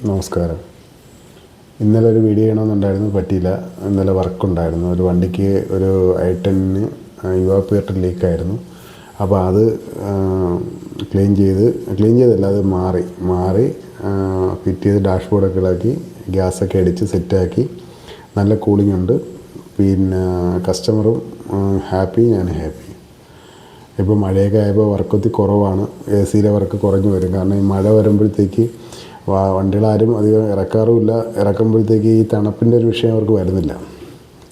നമസ്കാരം. ഇന്നലെ ഒരു വീഡിയോ ചെയ്യണമെന്നുണ്ടായിരുന്നു, പറ്റിയില്ല. ഇന്നലെ വർക്കുണ്ടായിരുന്നു. ഒരു വണ്ടിക്ക് ഒരു i10 ഇവാപ്പറേറ്റർ ലീക്കായിരുന്നു. അപ്പോൾ അത് ക്ലീൻ ചെയ്തല്ല, അത് മാറി ഫിറ്റ് ചെയ്ത് ഡാഷ്ബോർഡൊക്കെ ഇളക്കി ഗ്യാസൊക്കെ അടിച്ച് സെറ്റാക്കി. നല്ല കൂളിംഗ് ഉണ്ട്. പിന്നെ കസ്റ്റമറും ഹാപ്പി, ഞാൻ ഹാപ്പി. ഇപ്പോൾ മഴയൊക്കെ ആയപ്പോൾ വർക്ക് കുറവാണ്. AC വർക്ക് കുറഞ്ഞു വരും. കാരണം ഈ മഴ വരുമ്പോഴത്തേക്ക് വണ്ടികളാരും അധികം ഇറക്കാറുമില്ല. ഇറക്കുമ്പോഴത്തേക്ക് ഈ തണുപ്പിൻ്റെ ഒരു വിഷയം അവർക്ക് വരുന്നില്ല.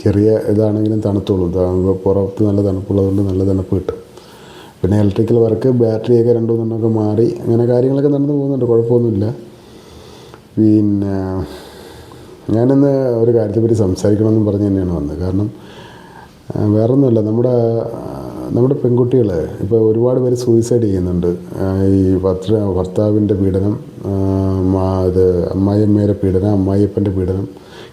ചെറിയ ഇതാണെങ്കിലും തണുത്തോളും. പുറത്ത് നല്ല തണുപ്പുള്ളതുകൊണ്ട് നല്ല തണുപ്പ് കിട്ടും. പിന്നെ ഇലക്ട്രിക്കൽ വർക്ക്, ബാറ്ററിയൊക്കെ 2-3 മാറി, അങ്ങനെ കാര്യങ്ങളൊക്കെ നടന്നു പോകുന്നുണ്ട്. കുഴപ്പമൊന്നുമില്ല. പിന്നെ ഞാനിന്ന് ഒരു കാര്യത്തെപ്പറ്റി സംസാരിക്കണമെന്നും പറഞ്ഞ് തന്നെയാണ് വന്നത്. കാരണം വേറൊന്നുമില്ല, നമ്മുടെ പെൺകുട്ടികൾ ഇപ്പോൾ ഒരുപാട് പേര് സൂയിസൈഡ് ചെയ്യുന്നുണ്ട്. ഈ ഭർത്താവിൻ്റെ പീഡനം, ഇത് അമ്മായിയമ്മയുടെ പീഡനം, അമ്മായിയപ്പൻ്റെ പീഡനം,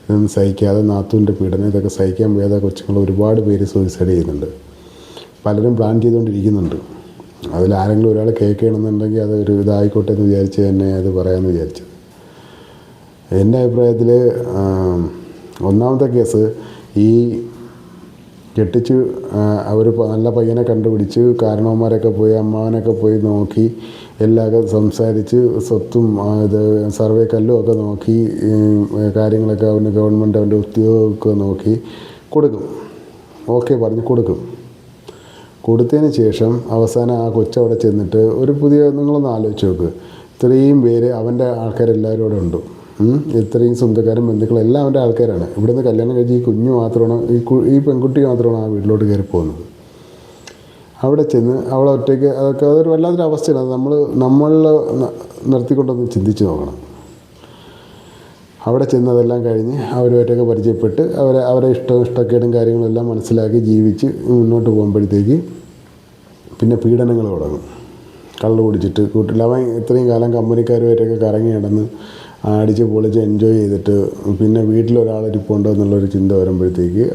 ഇതൊന്നും സഹിക്കാതെ നാത്തൂൻ്റെ പീഡനം, ഇതൊക്കെ സഹിക്കാൻ വയ്യാതെ കൊച്ചുങ്ങൾ ഒരുപാട് പേര് സൂയിസൈഡ് ചെയ്യുന്നുണ്ട്. പലരും പ്ലാൻ ചെയ്തുകൊണ്ടിരിക്കുന്നുണ്ട്. അതിലാരെങ്കിലും ഒരാൾ കേൾക്കണമെന്നുണ്ടെങ്കിൽ അത് ഒരു ഇതായിക്കോട്ടെ എന്ന് വിചാരിച്ച് തന്നെ അത് പറയാമെന്ന് വിചാരിച്ചത്. എൻ്റെ അഭിപ്രായത്തിൽ ഒന്നാമത്തെ കേസ്, ഈ കെട്ടിച്ച് അവർ നല്ല പയ്യനെ കണ്ടുപിടിച്ച് കാരണവന്മാരൊക്കെ പോയി, അമ്മാവനൊക്കെ പോയി നോക്കി, എല്ലാമൊക്കെ സംസാരിച്ച് സ്വത്തും ഇത് സർവേ കല്ലും ഒക്കെ നോക്കി, കാര്യങ്ങളൊക്കെ അവന് ഗവൺമെൻറ് അവൻ്റെ ഉദ്യോഗമൊക്കെ നോക്കി കൊടുക്കും. ഓക്കെ പറഞ്ഞ് കൊടുക്കും. കൊടുത്തതിന് ശേഷം അവസാനം ആ കൊച്ചവിടെ ചെന്നിട്ട് ഒരു പുതിയ, നിങ്ങളൊന്ന് ആലോചിച്ച് നോക്ക്, ഇത്രയും പേര് അവൻ്റെ ആൾക്കാരെല്ലാവരും അവിടെ ഉണ്ട്. ഇത്രയും സ്വന്തക്കാരും ബന്ധുക്കളും എല്ലാം അവൻ്റെ ആൾക്കാരാണ്. ഇവിടുന്ന് കല്യാണം കഴിച്ച് ഈ കുഞ്ഞു മാത്രമാണ്, ഈ പെൺകുട്ടി മാത്രമാണ് ആ വീട്ടിലോട്ട് കയറി പോകുന്നത്. അവിടെ ചെന്ന് അവളെ ഒറ്റയ്ക്ക്, അതൊരു വല്ലാത്തൊരു അവസ്ഥയാണ്. അത് നമ്മളിൽ നിർത്തിക്കൊണ്ടൊന്ന് ചിന്തിച്ച് നോക്കണം. അവിടെ ചെന്ന് അതെല്ലാം കഴിഞ്ഞ് അവരുമായിട്ടൊക്കെ പരിചയപ്പെട്ട് അവരെ ഇഷ്ടക്കേടും കാര്യങ്ങളെല്ലാം മനസ്സിലാക്കി ജീവിച്ച് മുന്നോട്ട് പോകുമ്പോഴത്തേക്ക് പിന്നെ പീഡനങ്ങൾ തുടങ്ങും. കള്ള് കുടിച്ചിട്ട് അവൻ ഇത്രയും കാലം കമ്പനിക്കാരുമായിട്ടൊക്കെ കറങ്ങി നടന്ന് അടിച്ച് പൊളിച്ച് എൻജോയ് ചെയ്തിട്ട് പിന്നെ വീട്ടിലൊരാളിരിപ്പുണ്ടോ എന്നുള്ളൊരു ചിന്ത വരുമ്പോഴത്തേക്ക്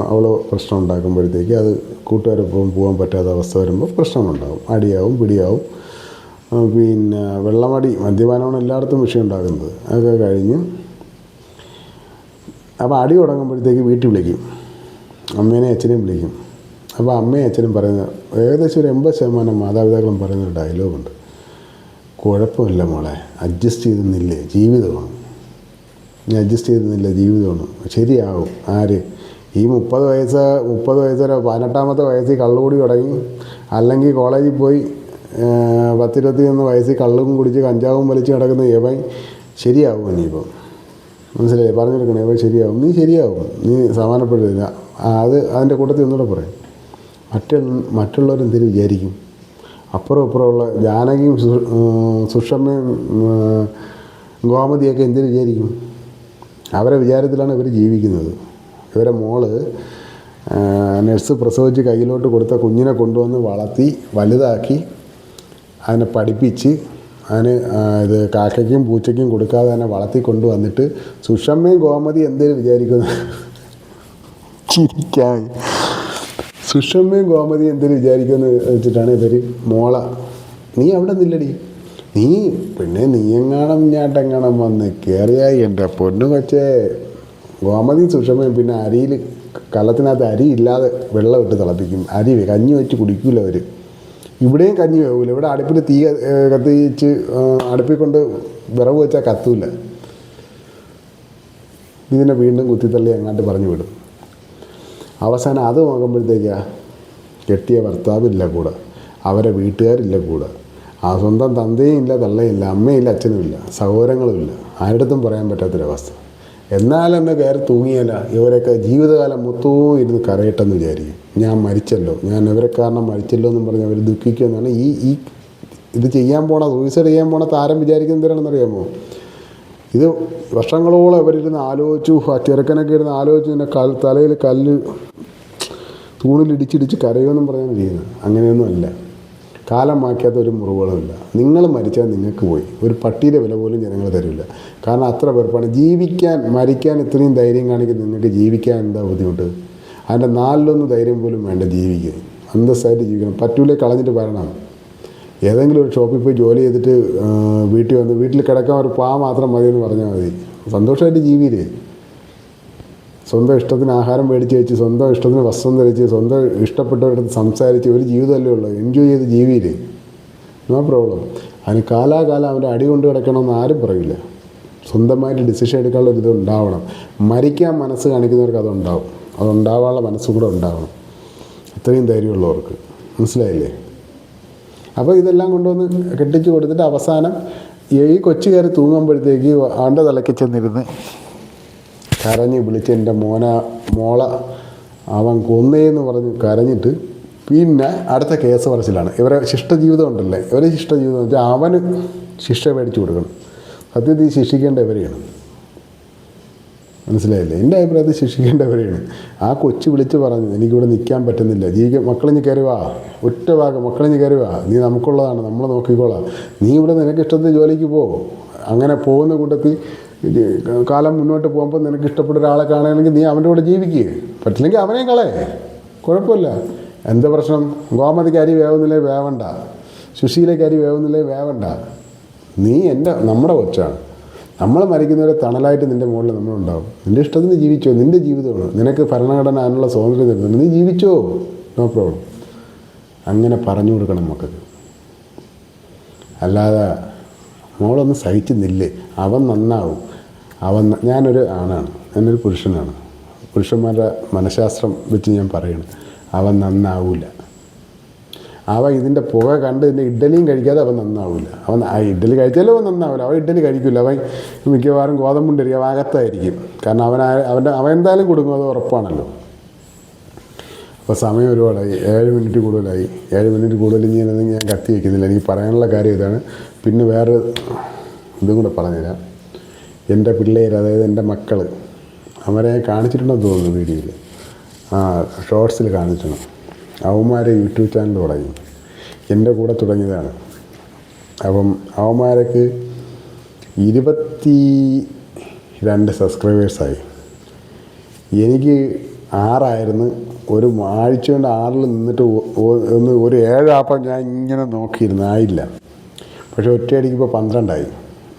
അവൾ പ്രശ്നം ഉണ്ടാക്കുമ്പോഴത്തേക്ക് അത് കൂട്ടുകാരൊപ്പം പോകാൻ പറ്റാത്ത അവസ്ഥ വരുമ്പോൾ പ്രശ്നങ്ങളുണ്ടാകും. അടിയാവും, പിടിയാവും. പിന്നെ വെള്ളമടി, മദ്യപാനമാണ് എല്ലായിടത്തും വിഷയം ഉണ്ടാകുന്നത്. അതൊക്കെ കഴിഞ്ഞ് അപ്പോൾ അടി തുടങ്ങുമ്പോഴത്തേക്ക് വീട്ടിൽ വിളിക്കും, അമ്മേനെയും അച്ഛനെയും വിളിക്കും. അപ്പോൾ അമ്മയും അച്ഛനും പറയുന്ന ഏകദേശം ഒരു 80% മാതാപിതാക്കളും പറയുന്നൊരു ഡയലോഗുണ്ട്: കുഴപ്പമില്ല മോളെ, അഡ്ജസ്റ്റ് ചെയ്തെന്നില്ലേ ജീവിതമാണ്, നീ അഡ്ജസ്റ്റ് ചെയ്തെന്നില്ല ജീവിതമാണ്, ശരിയാവും. ആര്? ഈ 30 വയസ്സ് 18-ാമത്തെ വയസ്സിൽ കള്ളുകൂടി തുടങ്ങി, അല്ലെങ്കിൽ കോളേജിൽ പോയി 10-21 വയസ്സിൽ കള്ളും കുടിച്ച് കഞ്ചാവും വലിച്ച് കിടക്കുന്ന ഇവൻ ശരിയാവും. ഇനിയിപ്പം മനസ്സിലായി പറഞ്ഞെടുക്കണം, ഇവൻ ശരിയാവും, നീ ശരിയാവും, നീ സമാധാനപ്പെടുന്നില്ല. അതിൻ്റെ കൂട്ടത്തിൽ ഒന്നുകൂടെ പറയും, മറ്റുള്ളവരെന്തെങ്കിലും വിചാരിക്കും. അപ്പുറമുള്ള ജാനകിയും സുഷമ്മയും ഗോമതിയൊക്കെ എന്തിനു വിചാരിക്കും? അവരെ വിചാരത്തിലാണ് ഇവർ ജീവിക്കുന്നത്. ഇവരെ മോള് നഴ്സ് പ്രസവിച്ച് കയ്യിലോട്ട് കൊടുത്ത കുഞ്ഞിനെ കൊണ്ടുവന്ന് വളർത്തി വലുതാക്കി അതിനെ പഠിപ്പിച്ച് ഇത് കാക്കയ്ക്കും പൂച്ചയ്ക്കും കൊടുക്കാതെ തന്നെ വളർത്തി കൊണ്ടുവന്നിട്ട് സുഷമ്മയും ഗോമതി എന്തിനു വിചാരിക്കുന്നു? ചിരിക്കാൻ. സുഷമ്മയും ഗോമതി എന്തിനു വിചാരിക്കുമെന്ന് വെച്ചിട്ടാണ് ഇവർ മോള, നീ അവിടെ നില്ലടി, നീ എങ്ങാണം വന്ന് കയറിയായി എൻ്റെ പൊന്നു കൊച്ചേ. ഗോമതിയും സുഷമ്മയും പിന്നെ അരിയിൽ, കള്ളത്തിനകത്ത് അരി ഇല്ലാതെ വെള്ളം ഇട്ട് തിളപ്പിക്കും. കഞ്ഞി വെച്ച് കുടിക്കില്ല അവർ. ഇവിടെയും കഞ്ഞി വേവില്ല. ഇവിടെ അടുപ്പിൽ തീ കത്തിച്ച് അടുപ്പിൽ കൊണ്ട് വിറവ് വെച്ചാൽ കത്തൂല. ഇതിനെ വീണ്ടും കുത്തിത്തള്ളി അങ്ങോട്ട് പറഞ്ഞു വിടും. അവസാനം അത് നോക്കുമ്പോഴത്തേക്കാ കെട്ടിയ ഭർത്താവില്ല കൂടെ, അവരെ വീട്ടുകാരില്ല കൂടെ, ആ സ്വന്തം തന്തയും ഇല്ല, തള്ളയില്ല, അമ്മയില്ല, അച്ഛനുമില്ല, സഹോദരങ്ങളുമില്ല, ആരുടെടുത്തും പറയാൻ പറ്റാത്തൊരവസ്ഥ. എന്നാലെന്നെ കയറി തൂങ്ങിയല്ല ഇവരൊക്കെ ജീവിതകാലം മൊത്തവും ഇരുന്ന് കരയട്ടെന്ന് വിചാരിക്കും. ഞാൻ മരിച്ചല്ലോ, ഞാൻ ഇവരെ കാരണം മരിച്ചല്ലോ എന്നും പറഞ്ഞ് അവർ ദുഃഖിക്കുമെന്നാണ് ഇത് ചെയ്യാൻ പോണ, സൂയിസൈഡ് ചെയ്യാൻ പോണ താരം വിചാരിക്കുന്നതിനാണെന്നറിയാമോ? ഇത് വർഷങ്ങളോളം അവരിരുന്ന് ആലോചിച്ചു, ആ ചെറുക്കനൊക്കെ ഇരുന്ന് ആലോചിച്ചു, പിന്നെ തലയിൽ കല്ല് തൂണിലിടിച്ചിടിച്ച് കരയുമെന്നും പറഞ്ഞാണ് ചെയ്യുന്നത്. അങ്ങനെയൊന്നും അല്ല. കാലം മാറ്റാത്ത ഒരു മുറിവുകളുമില്ല. നിങ്ങൾ മരിച്ചാൽ നിങ്ങൾക്ക് പോയി. ഒരു പട്ടിയുടെ വില പോലും ജനങ്ങൾ തരില്ല. കാരണം അത്ര വെറുപ്പാണ്. മരിക്കാൻ ഇത്രയും ധൈര്യം കാണിക്കുന്ന നിങ്ങൾക്ക് ജീവിക്കാൻ എന്താ ബുദ്ധിമുട്ട്? അതിൻ്റെ 4-1 ധൈര്യം പോലും വേണ്ട ജീവിക്കുക. അന്തസ്സായിട്ട് ജീവിക്കണം. പറ്റൂലേ കളഞ്ഞിട്ട് വരണം. ഏതെങ്കിലും ഒരു ഷോപ്പിൽ പോയി ജോലി ചെയ്തിട്ട് വീട്ടിൽ വന്ന് വീട്ടിൽ കിടക്കാൻ ഒരു പാ മാത്രം മതിയെന്ന് പറഞ്ഞാൽ മതി. സന്തോഷമായിട്ട് ജീവിയില്ലേ. സ്വന്തം ഇഷ്ടത്തിന് ആഹാരം മേടിച്ച് വെച്ച്, സ്വന്തം ഇഷ്ടത്തിന് വസ്ത്രം ധരിച്ച്, സ്വന്തം ഇഷ്ടപ്പെട്ടവരടുത്ത് സംസാരിച്ച് ഒരു ജീവിതമല്ലേ ഉള്ളൂ. എൻജോയ് ചെയ്ത് ജീവിയില്ലേ, നോ പ്രോബ്ലം. അതിന് കാലാകാലം അവൻ്റെ അടി കൊണ്ട് കിടക്കണമെന്ന് ആരും പറയില്ല. സ്വന്തമായിട്ട് ഡിസിഷൻ എടുക്കാനുള്ള ഒരു ഇത് ഉണ്ടാവണം. മരിക്കാൻ മനസ്സ് കാണിക്കുന്നവർക്ക് അതുണ്ടാവും. അതുണ്ടാവാനുള്ള മനസ്സും കൂടെ ഉണ്ടാവണം, അത്രയും ധൈര്യമുള്ളവർക്ക്. മനസ്സിലായില്ലേ? അപ്പോൾ ഇതെല്ലാം കൊണ്ടുവന്ന് കെട്ടിച്ച് കൊടുത്തിട്ട് അവസാനം ഈ കൊച്ചു കയറി തൂങ്ങുമ്പോഴത്തേക്ക് അവൻ്റെ തലയ്ക്ക് ചെന്നിരുന്ന് കരഞ്ഞ് വിളിച്ച് എൻ്റെ മോളെ അവൻ കൊന്നേന്ന് പറഞ്ഞ് കരഞ്ഞിട്ട് പിന്നെ അടുത്ത കേസ് പറച്ചിലാണ്. ഇവരെ ശിഷ്ടജീവിതം ഉണ്ടല്ലേ, ഇവരെ ശിഷ്ടജീവിതം എന്ന് വെച്ചാൽ അവന് ശിക്ഷ മേടിച്ചു കൊടുക്കണം. സത്യത്തിൽ ശിക്ഷിക്കേണ്ടവരെയാണ്. മനസ്സിലായില്ലേ? എൻ്റെ അഭിപ്രായത്തിൽ ശിക്ഷിക്കേണ്ടവരെയാണ്. ആ കൊച്ചു വിളിച്ച് പറഞ്ഞു എനിക്കിവിടെ നിൽക്കാൻ പറ്റുന്നില്ല, മക്കളിഞ്ഞ് കയറി വാ, ഒറ്റ ഭാഗം മക്കളിഞ്ഞ് കയറി വാ, നീ നമുക്കുള്ളതാണ്, നമ്മൾ നോക്കിക്കോളാം, നീ ഇവിടെ നിനക്ക് ഇഷ്ടത്തിന് ജോലിക്ക് പോ. അങ്ങനെ പോകുന്ന കൂട്ടത്തിൽ കാലം മുന്നോട്ട് പോകുമ്പോൾ നിനക്ക് ഇഷ്ടപ്പെട്ട ഒരാളെ കാണുകയാണെങ്കിൽ നീ അവൻ്റെ കൂടെ ജീവിക്കുക. പറ്റില്ലെങ്കിൽ അവനെ കളയേ, കുഴപ്പമില്ല. എന്താ പ്രശ്നം? ഗോമതിക്ക് അരി വേവുന്നില്ലേ വേവണ്ട, സുശീലയ്ക്ക് അരി വേവുന്നില്ലേ വേവണ്ട. നീ നമ്മുടെ കൊച്ചാണ്. നമ്മൾ മരിക്കുന്നവരെ തണലായിട്ട് നിൻ്റെ മുകളിൽ നമ്മളുണ്ടാവും. നിൻ്റെ ഇഷ്ടത്തിന് ജീവിച്ചോ, നിൻ്റെ ജീവിതമാണ്. നിനക്ക് ഭരണഘടന അതിനുള്ള സ്വാതന്ത്ര്യം തരുന്നുണ്ട്, നീ ജീവിച്ചോ, നോ പ്രോബ്ലം. അങ്ങനെ പറഞ്ഞു കൊടുക്കണം മക്കൾക്ക്. അല്ലാതെ മോളൊന്ന് സഹിച്ച് നില്ലേ, അവൻ നന്നാവും. ഞാനൊരു ആണാണ്, ഞാനൊരു പുരുഷനാണ്. പുരുഷന്മാരുടെ മനഃശാസ്ത്രം വെച്ച് ഞാൻ പറയണം, അവൻ നന്നാവില്ല. അവൻ ഇതിൻ്റെ പുക കണ്ട് ഇതിൻ്റെ ഇഡ്ഡലിയും കഴിക്കാതെ അവൻ നന്നാവില്ല. അവൻ ഇഡ്ഡലി കഴിച്ചാലും അവൻ നന്നാവില്ല. അവൻ ഇഡ്ഡലി കഴിക്കില്ല. അവൻ മിക്കവാറും ഗോതമ്പുണ്ടിരിക്കും, അവൻ അകത്തായിരിക്കും. കാരണം അവൻ എന്തായാലും കൊടുക്കും, അത് ഉറപ്പാണല്ലോ. അപ്പോൾ സമയം ഒരുപാടായി, 7 മിനിറ്റ് കൂടുതലായി. 7 മിനിറ്റ് കൂടുതൽ ഞാൻ കത്തി വയ്ക്കുന്നില്ല. എനിക്ക് പറയാനുള്ള കാര്യം ഇതാണ്. പിന്നെ വേറെ ഇതും കൂടെ പറഞ്ഞുതരാം. എൻ്റെ പിള്ളേർ, അതായത് എൻ്റെ മക്കൾ, അവരെ കാണിച്ചിട്ടുണ്ടെന്ന് തോന്നുന്നു വീഡിയോയിൽ, ഷോർട്സിൽ കാണിച്ചിട്ടുണ്ട്. അവന്മാരെ യൂട്യൂബ് ചാനൽ തുടങ്ങി, എൻ്റെ കൂടെ തുടങ്ങിയതാണ്. അപ്പം അവന്മാർക്ക് 22 സബ്സ്ക്രൈബേഴ്സായി. എനിക്ക് 6 ആയിരുന്നു. ഒരു ആഴ്ച കൊണ്ട് 6 നിന്നിട്ട് ഒരു 7 ആപ്പം ഞാൻ ഇങ്ങനെ നോക്കിയിരുന്നു, ആയില്ല. പക്ഷേ ഒറ്റയടിക്ക് ഇപ്പോൾ 12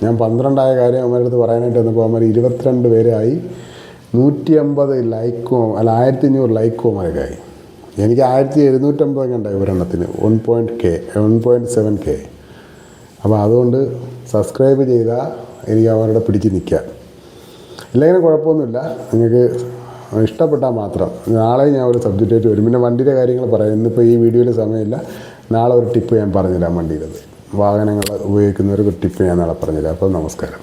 ഞാൻ 12 കാര്യം അവരുടെ അടുത്ത് പറയാനായിട്ട് വന്നപ്പോൾ അവന്മാർ 22 പേരായി. 150 ലൈക്കും 1500 ലൈക്കും അവരൊക്കെ ആയി. എനിക്ക് 1750 കണ്ടായി ഒരെണ്ണത്തിന്, 1.7K. അപ്പോൾ അതുകൊണ്ട് സബ്സ്ക്രൈബ് ചെയ്താൽ എനിക്ക് അവരുടെ പിടിച്ച് നിൽക്കാം. ഇല്ലെങ്കിൽ കുഴപ്പമൊന്നുമില്ല, നിങ്ങൾക്ക് ഇഷ്ടപ്പെട്ടാൽ മാത്രം. നാളെ ഞാൻ ഒരു സബ്ജക്റ്റായിട്ട് വരും. പിന്നെ വണ്ടിയുടെ കാര്യങ്ങൾ പറയാം. ഇന്നിപ്പോൾ ഈ വീഡിയോയിൽ സമയമില്ല. നാളെ ഒരു ടിപ്പ് ഞാൻ പറഞ്ഞുതരാം. വണ്ടിയിലത് വാഹനങ്ങൾ ഉപയോഗിക്കുന്നവർക്ക് ടിപ്പ് ഞാൻ നാളെ പറഞ്ഞുതരാം. അപ്പോൾ നമസ്കാരം.